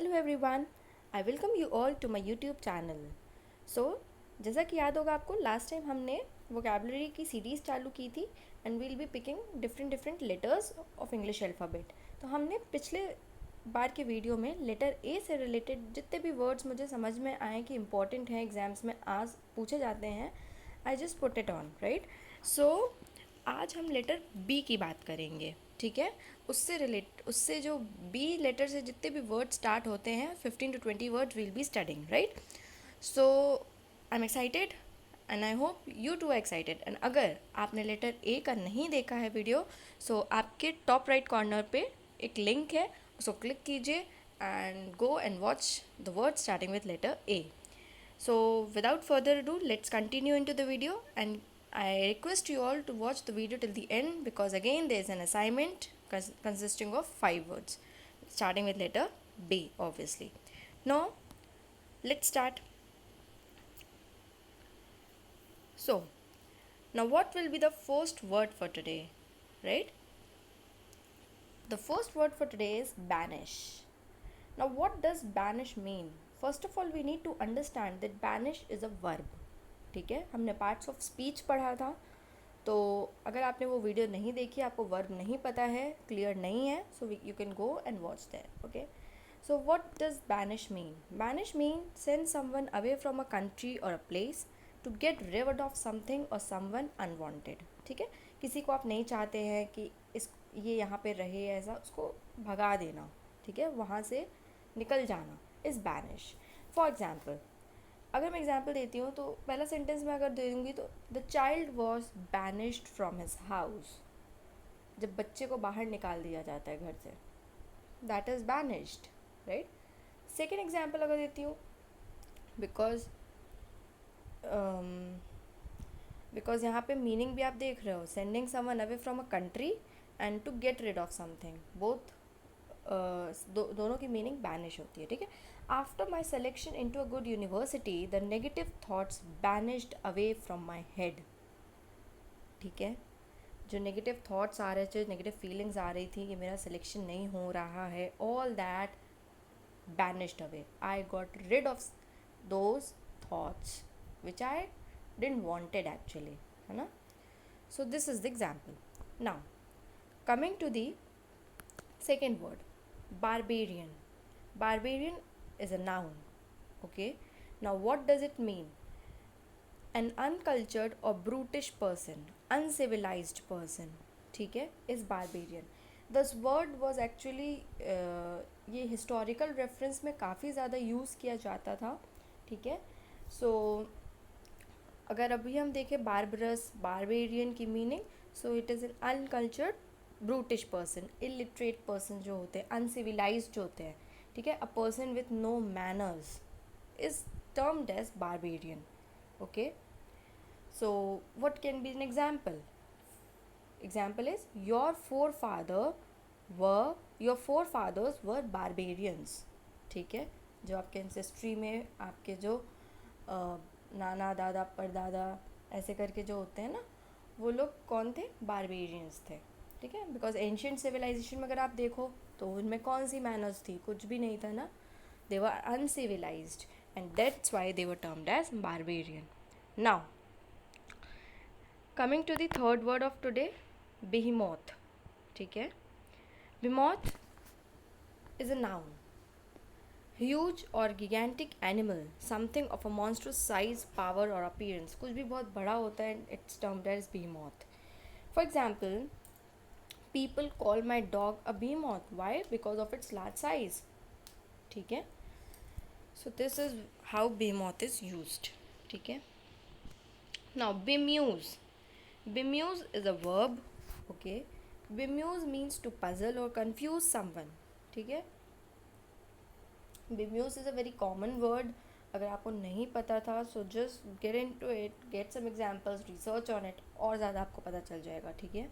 Hello everyone, I welcome you all to my YouTube channel. So जैसा कि याद होगा आपको, लास्ट टाइम हमने वोकेबलरी की सीरीज़ चालू की थी and we'll be picking different different letters of English alphabet. तो हमने पिछले बार के वीडियो में लेटर ए से रिलेटेड जितने भी वर्ड्स मुझे समझ में आए कि इम्पॉर्टेंट हैं, एग्जाम्स में आज पूछे जाते हैं, I just put it on right. So आज हम लेटर बी की बात करेंगे, ठीक है। उससे जो बी लेटर से जितने भी वर्ड स्टार्ट होते हैं 15 to 20 word will be studying, right. So I am excited and I hope you to excited. And अगर आपने लेटर ए का नहीं देखा है वीडियो, सो आपके टॉप राइट कॉर्नर पे एक लिंक है, उसको क्लिक कीजिए and go and watch the word starting with letter A. So without further ado, let's continue into the video, and I request you all to watch the video till the end, because again there is an assignment consisting of 5 words starting with letter B obviously. Now let's start. So now what will be the first word for today, right? The first word for today is banish. Now what does banish mean? First of all we need to understand that banish is a verb, ठीक है। हमने parts of speech पढ़ा था, तो अगर आपने वो video नहीं देखी, आपको वर्ब नहीं पता है, क्लियर नहीं है, so you can go and watch that, okay. So what does banish mean? Banish mean send someone away from a country और a place to get rid of something और समवन अनवांटेड, ठीक है। किसी को आप नहीं चाहते हैं कि ये यहाँ पे रहे, ऐसा उसको भगा देना, ठीक है, वहाँ से निकल जाना इज़ बैनिश। फॉर एग्ज़ाम्पल, अगर मैं एग्जाम्पल देती हूँ तो पहला सेंटेंस में अगर दे दूँगी तो the child was banished from his house. जब बच्चे को बाहर निकाल दिया जाता है घर से, that is banished, right. Second example अगर देती हूँ, बिकॉज बिकॉज यहाँ पे मीनिंग भी आप देख रहे हो, sending someone away from a country and to get rid of something, both दोनों की मीनिंग बैनिश होती है, ठीक है। After my selection into a good university the negative thoughts banished away from my head, ठीक है। जो negative thoughts आ रहे थे, नेगेटिव फीलिंग्स आ रही थी कि मेरा सिलेक्शन नहीं हो रहा है, all that banished away. I got rid of those thoughts which I didn't wanted actually, है ना। So this is the example. Now coming to the second word, barbarian. Barbarian is a noun, okay. Now what does it mean? An uncultured or brutish person, uncivilized person, ठीक है, is barbarian. This word was actually ये historical reference में काफ़ी ज़्यादा use किया जाता था, ठीक है। सो अगर अभी हम देखें बारबरस, बारबेरियन की meaning, so it is an uncultured brutish person, illiterate person जो होते हैं, अनसिविलाइज्ड जो होते हैं, ठीक है, a person with no manners is termed as barbarian, okay. So what can be an example? Example is your forefathers were barbarians, ठीक है। जो आपके एंसेस्ट्री में आपके जो नाना दादा परदादा ऐसे करके जो होते हैं ना, वो लोग कौन थे? बारबेरियंस थे, ठीक है। बिकॉज एंशियंट सिविलाइजेशन में अगर आप देखो तो उनमें कौन सी मैनर्स थी? कुछ भी नहीं था ना, they were uncivilised and that's why they were termed as barbarian. Now coming to the third word of today, behemoth, ठीक है। Behemoth is a noun, huge और gigantic animal, something of a monstrous size, power और appearance. कुछ भी बहुत बड़ा होता है, it's termed as behemoth. For example, people call my dog a behemoth. Why? Because of its large size, ठीक है। So this is how behemoth is used, ठीक है। Now bemuse. Bemuse is a verb, okay. Bemuse means to puzzle or confuse someone, ठीक है। Bemuse is a very common word. अगर आपको नहीं पता था, so just get into it, get some examples, research on it, और ज़्यादा आपको पता चल जाएगा, ठीक है।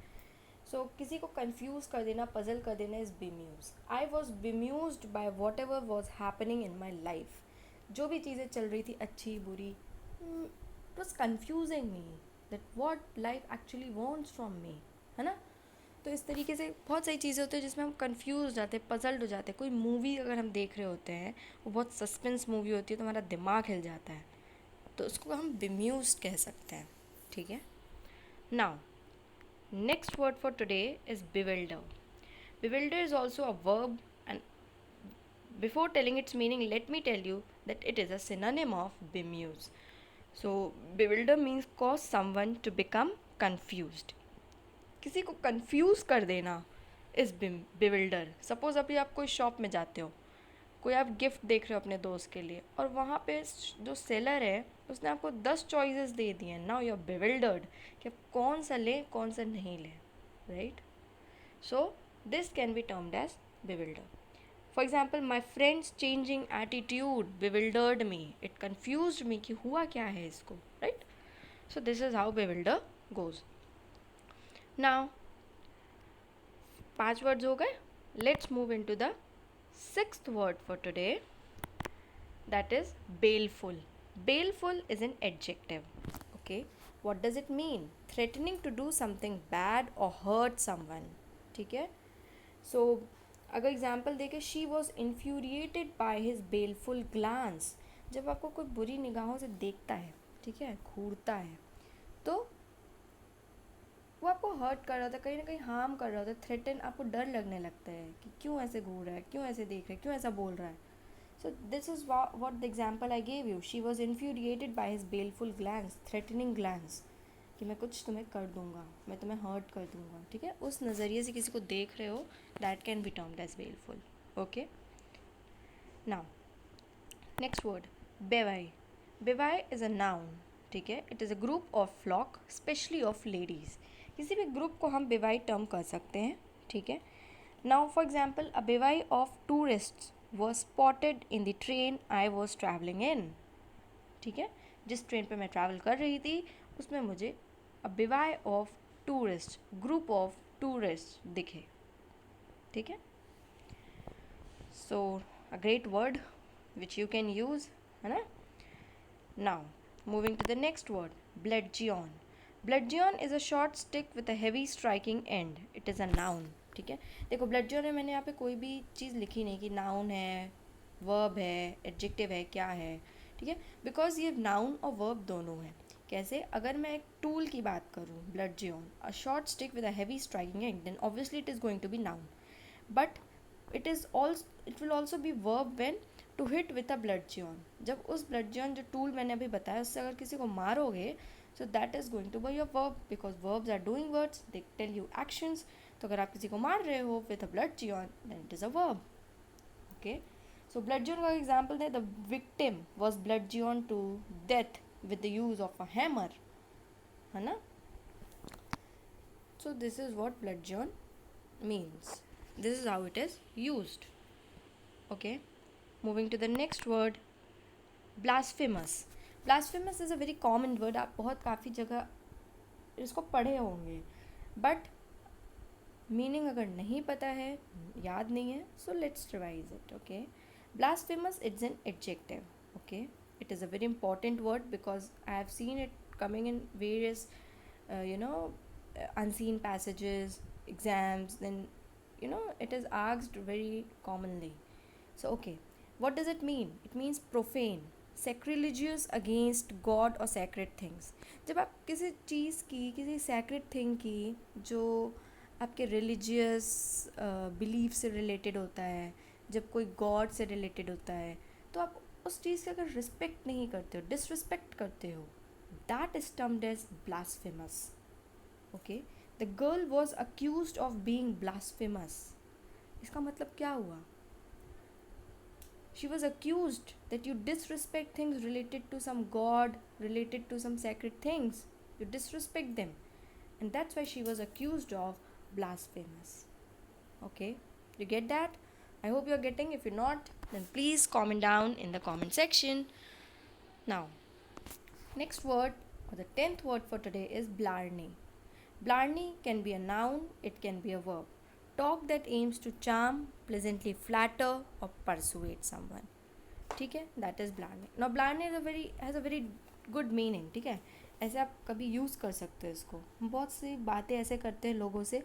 सो किसी को कन्फ्यूज़ कर देना, पजल कर देना is bemuse. I was bemused by whatever was happening in my life. जो भी चीज़ें चल रही थी, अच्छी बुरी, it was confusing me that what life actually wants from me, है ना। तो इस तरीके से बहुत सारी चीज़ें होती है जिसमें हम कंफ्यूज हो जाते हैं, पजल्ड हो जाते हैं। कोई मूवी अगर हम देख रहे होते हैं, वो बहुत सस्पेंस मूवी होती है, तो हमारा दिमाग हिल जाता है, तो उसको हम बेम्यूज्ड कह सकते हैं, ठीक है। Now next word for today is bewilder. Bewilder is also a verb, and before telling its meaning, let me tell you that it is a synonym of bemuse. So bewilder means cause someone to become confused. किसी को confuse कर देना is bewilder. Suppose अभी आप कोई shop में जाते हो, कोई आप गिफ्ट देख रहे हो अपने दोस्त के लिए, और वहाँ पे जो सेलर है उसने आपको 10 चॉइसेस दे दिए हैं। नाउ यू आर बिविल्डर्ड कि आप कौन सा लें कौन सा नहीं लें, right. So this can be termed as bewilder. For example, my friends changing attitude bewildered me, it confuse me कि हुआ क्या है इसको, right. So this is how bewilder goes. Now 5 words हो गए। Let's move into the 6th word for today, that is baleful. Baleful is an adjective. Okay, what does it mean? Threatening to do something bad or hurt someone. ठीक है। So अगर example देखें, she was infuriated by his baleful glance. जब आपको कोई बुरी निगाहों से देखता है, ठीक है, घूरता है, तो वो आपको हर्ट कर रहा था, कहीं ना कहीं हार्म कर रहा था, थ्रेटन, आपको डर लगने लगता है कि क्यों ऐसे घूर रहा है, क्यों ऐसे देख रहा है, क्यों ऐसा बोल रहा है। So this is what the example I gave you. She was infuriated by his baleful glance, threatening glance, कि मैं कुछ तुम्हें कर दूंगा, मैं तुम्हें हर्ट कर दूंगा, ठीक है। उस नज़रिए से किसी को देख रहे हो, that can be termed as baleful. Okay, now next word bevy. Bevy is a noun, ठीक है। It is a group of flock, specially of ladies. किसी भी ग्रुप को हम बेवाई टर्म कर सकते हैं, ठीक है। Now for example, a bevy of tourist was spotted in the train I was travelling in, ठीक है। जिस ट्रेन पे मैं ट्रैवल कर रही थी उसमें मुझे a bevy of tourist, group of tourist दिखे, ठीक है। So a great word which you can use, है ना। Now moving to the next word, bludgeon. Bludgeon is a short stick with a heavy striking end. It is a noun, ठीक है। देखो bludgeon है, मैंने यहाँ पे कोई भी चीज़ लिखी नहीं कि noun है, verb है, adjective है, क्या है, ठीक है, बिकॉज ये noun और verb दोनों है। कैसे? अगर मैं एक टूल की बात करूँ, bludgeon, a short stick with a heavy striking end, then obviously it is going to be noun. But it will also be verb when to hit with a bludgeon. जब उस bludgeon जो tool मैंने अभी बताया उससे अगर किसी को मारोगे, so that is going to be your verb, because verbs are doing words, they tell you actions. तो अगर आप किसी को मार रहे हो with a bludgeon, then it is a verb. Okay, so bludgeon का एग्जाम्पल है, the victim was bludgeon to death with the use of a hammer, है ना। So this is what bludgeon means, this is how it is used. Okay, moving to the next word, blasphemous. Blasphemous is a very common word. आप बहुत काफ़ी जगह इसको पढ़े होंगे, but meaning अगर नहीं पता है, याद नहीं है, so let's revise it. Okay, blasphemous it's an adjective. Okay, it is a very important word because I have seen it coming in various unseen passages, exams, then it is asked very commonly. So okay, what does it mean? It means profane, sacrilegious against God or sacred things. जब आप किसी चीज़ की, किसी sacred thing की जो आपके religious belief से related होता है, जब कोई God से related होता है, तो आप उस चीज़ का अगर respect नहीं करते हो, disrespect करते हो, that is termed as blasphemous. Okay, the girl was accused of being blasphemous. इसका मतलब क्या हुआ? She was accused that you disrespect things related to some god, related to some sacred things. You disrespect them. And that's why she was accused of blasphemous. Okay, you get that? I hope you're getting. If you're not, then please comment down in the comment section. Now, next word, or the 10th word for today is blarney. Blarney can be a noun, it can be a verb. Talk that aims to charm, pleasantly flatter, or persuade someone. ठीक है, that is blarney. Now blarney has a very good meaning, ठीक है। ऐसे आप कभी use कर सकते हो इसको। हम बहुत सी बातें ऐसे करते हैं लोगों से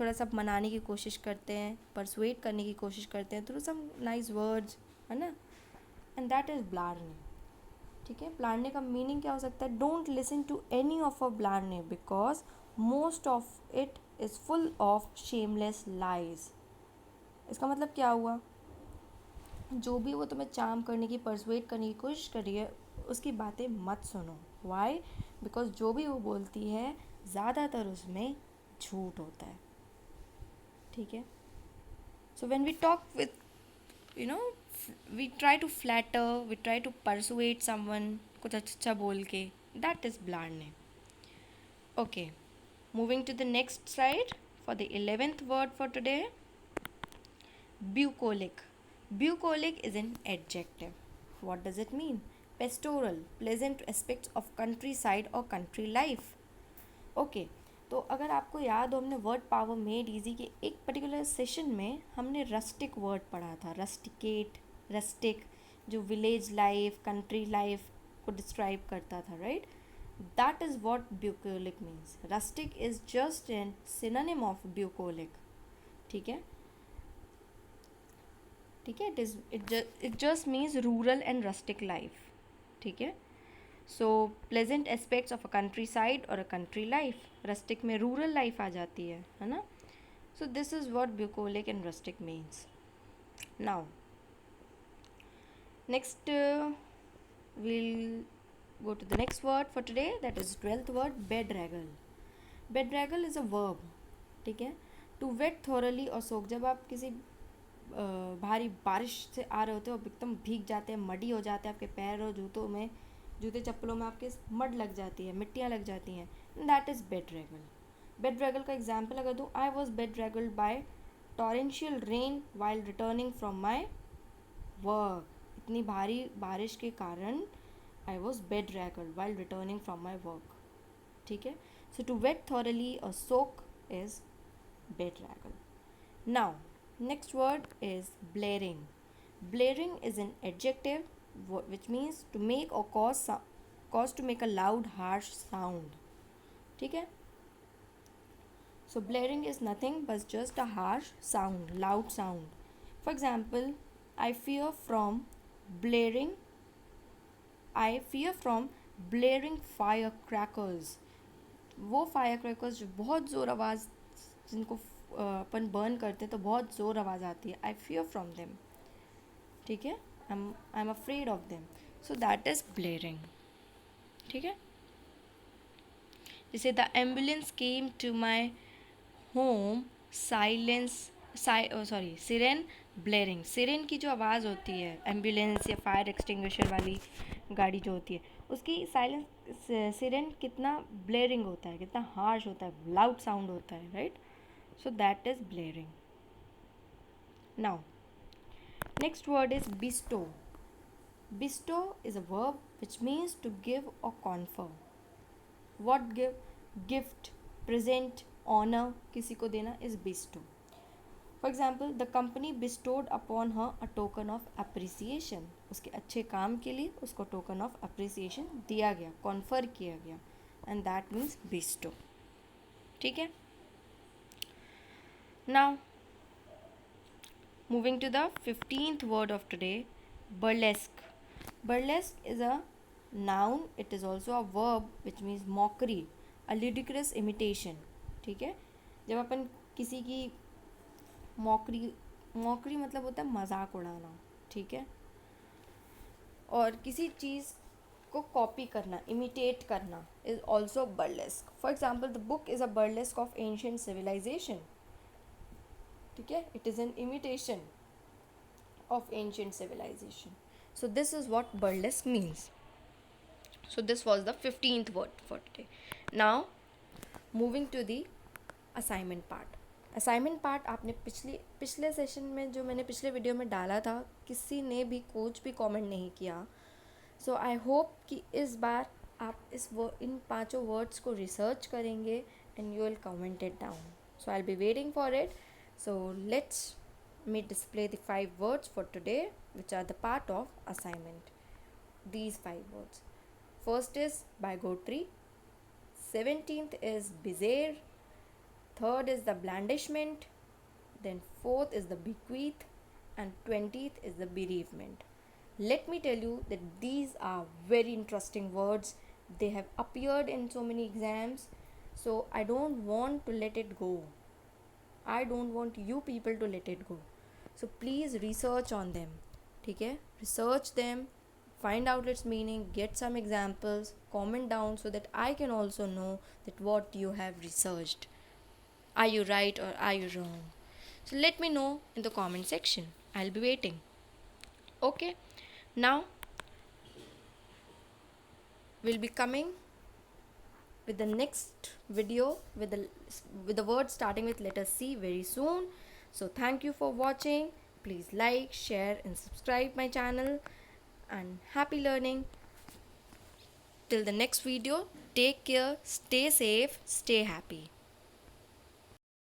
थोड़ा सा मनाने की कोशिश करते हैं, परसुएट करने की कोशिश करते हैं थ्रू सम नाइस वर्ड्स, है ना, एंड दैट इज़ ब्लारने. ठीक है, ब्लारने का मीनिंग क्या हो सकता है? Don't listen to any of a blarney because most of it is full of shameless lies. इसका मतलब क्या हुआ? जो भी वो तुम्हें चार्म करने की, परसुएट करने की कोशिश कर रही है, उसकी बातें मत सुनो. वाई? बिकॉज जो भी वो बोलती है ज़्यादातर उसमें झूठ होता है. ठीक है. So when we talk with, you know, we try to flatter, we try to persuade someone, कुछ अच्छा बोल के, that is blarney. Okay, moving to the next slide for the 11th word for today. Bucolic. Bucolic is an adjective. What does it mean? Pastoral, pleasant aspects of countryside or country life. Okay, तो अगर आपको याद हो, हमने word power made easy के एक particular session में हमने रस्टिक वर्ड पढ़ा था. रस्टिकेट, रस्टिक, जो विलेज लाइफ, कंट्री लाइफ को डिस्क्राइब करता था, right? That is what bucolic means. Rustic is just an synonym of bucolic. ठीक है, ठीक है. It just means rural and rustic life. ठीक है. So pleasant aspects of a countryside और अ कंट्री लाइफ. रस्टिक में rural life आ जाती है ना. So this is what bucolic and rustic means. Now next we'll go to the next word for today, that is 12th word, bedraggle. Bedraggle is a verb. ठीक है. To wet thoroughly और soak. जब आप किसी भारी बारिश से आ रहे होते हो, एकदम भीग जाते हैं, मडी हो जाते हैं आपके पैर और जूतों में, जूते चप्पलों में आपके मड लग जाती है, मिट्टियाँ लग जाती हैं, दैट इज़ बेड्रैगल. बेड्रैगल का एग्जाम्पल अगर दूँ, I was bedraggled by torrential rain while returning from my work. इतनी भारी बारिश के कारण I was bedraggled while returning from my work. ठीक है. सो टू वेट थॉरली और soak is bedraggle. Now next word is blaring. Blaring is an adjective which means to make or cause to make a loud harsh sound. ठीक है. So blaring is nothing but just a harsh sound, loud sound. For example, I fear from blaring. I fear from blaring firecrackers. वो firecrackers जो बहुत ज़ोर आवाज़, जिनको अपन burn करते हैं तो बहुत ज़ोर आवाज़ आती है. I fear from them. ठीक है. I am afraid of them. So that is blaring. ठीक है. जैसे the ambulance came to my home siren blaring. Siren की जो आवाज़ होती है, एम्बुलेंस या फायर एक्सटिंग्विशर वाली गाड़ी जो होती है, उसकी साइलेंस सिरेन कितना ब्लेयरिंग होता है, कितना हार्श होता है, लाउड साउंड होता है, right? So that is blaring. Now, next word is bestow. Bestow is a verb which means to give or confer. What give? Gift, present, honor, किसी को देना is bestow. For example, the company bestowed upon her a token of appreciation. उसके अच्छे काम के लिए उसको token of appreciation दिया गया, confer किया गया, and that means bestow. ठीक है. Now, moving to the 15th word of today, burlesque. Burlesque is a noun. It is also a verb which means mockery, a ludicrous imitation. ठीक है. जब अपन किसी की मॉकरी मतलब होता है मजाक उड़ाना. ठीक है. और किसी चीज़ को कॉपी करना, इमिटेट करना is also burlesque. For example, the book is a burlesque of ancient civilization. ठीक है. It is an imitation of ancient civilization. So this is what burlesque means. So this was the 15th word for today. Now moving to the assignment part. Assignment part आपने पिछले session में, जो मैंने पिछले video में डाला था, किसी ने भी कुछ भी कमेंट नहीं किया. सो आई होप कि इस बार आप इन 5 वर्ड्स को रिसर्च करेंगे and you will comment it down. So I will be waiting for it. So let's me display the 5 words for today which are the part of assignment. These 5 words. First is bigotry. 17th is bizarre. third is the blandishment, then fourth is the bequeath, and 20th is the bereavement. Let me tell you that these are very interesting words. They have appeared in so many exams, so I don't want to let it go. I don't want you people to let it go. So please research on them. Okay? Research them, find out its meaning, get some examples, comment down so that I can also know that what you have researched. Are you right or are you wrong? So let me know in the comment section. I'll be waiting. Okay? Now we'll be coming with the next video with the word starting with letter C very soon. So thank you for watching. Please like, share and subscribe my channel, and happy learning. Till the next video, take care, stay safe, stay happy.